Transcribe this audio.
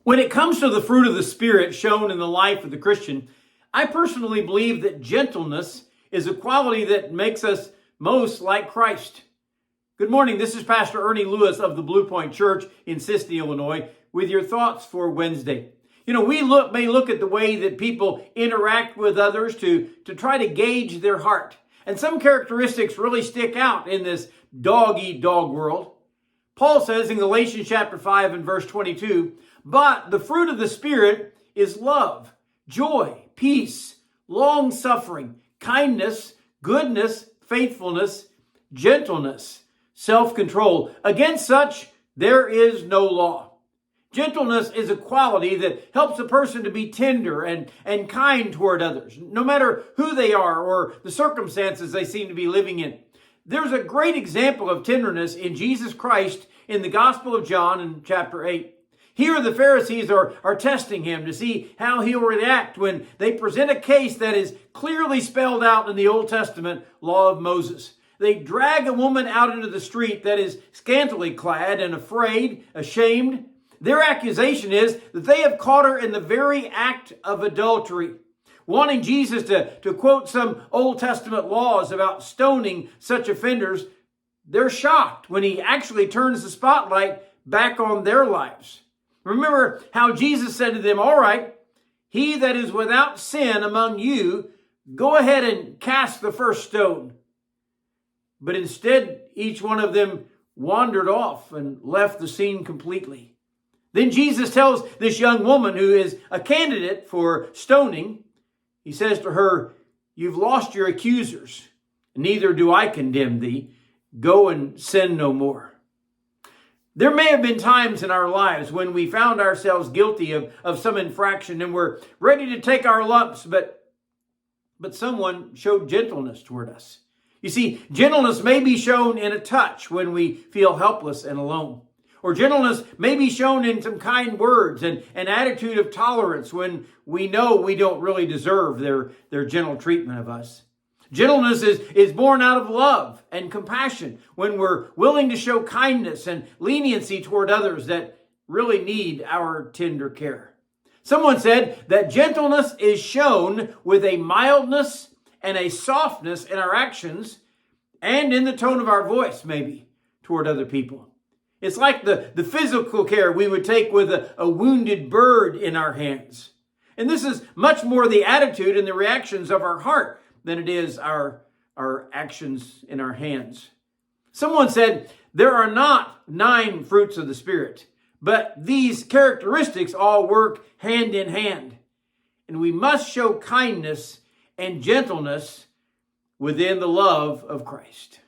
When it comes to the fruit of the Spirit shown in the life of the Christian, I personally believe that gentleness is a quality that makes us most like Christ. Good morning. This is Pastor Ernie Lewis of the Blue Point Church in Sisney, Illinois, with your thoughts for Wednesday. We may look at the way that people interact with others to try to gauge their heart. And some characteristics really stick out in this dog-eat-dog world. Paul says in Galatians chapter 5 and verse 22, "But the fruit of the Spirit is love, joy, peace, long-suffering, kindness, goodness, faithfulness, gentleness, self-control. Against such there is no law." Gentleness is a quality that helps a person to be tender and kind toward others, no matter who they are or the circumstances they seem to be living in. There's a great example of tenderness in Jesus Christ in the Gospel of John in chapter 8. Here the Pharisees are testing him to see how he'll react when they present a case that is clearly spelled out in the Old Testament law of Moses. They drag a woman out into the street that is scantily clad and afraid, ashamed. Their accusation is that they have caught her in the very act of adultery. Wanting Jesus to quote some Old Testament laws about stoning such offenders, they're shocked when he actually turns the spotlight back on their lives. Remember how Jesus said to them, "All right, he that is without sin among you, go ahead and cast the first stone." But instead, each one of them wandered off and left the scene completely. Then Jesus tells this young woman who is a candidate for stoning, he says to her, "You've lost your accusers, neither do I condemn thee. Go and sin no more." There may have been times in our lives when we found ourselves guilty of some infraction and we're ready to take our lumps, but someone showed gentleness toward us. You see, gentleness may be shown in a touch when we feel helpless and alone. Or gentleness may be shown in some kind words and an attitude of tolerance when we know we don't really deserve their gentle treatment of us. Gentleness is born out of love and compassion when we're willing to show kindness and leniency toward others that really need our tender care. Someone said that gentleness is shown with a mildness and a softness in our actions and in the tone of our voice, maybe, toward other people. It's like the physical care we would take with a wounded bird in our hands. And this is much more the attitude and the reactions of our heart than it is our actions in our hands. Someone said, there are not 9 fruits of the Spirit, but these characteristics all work hand in hand. And we must show kindness and gentleness within the love of Christ.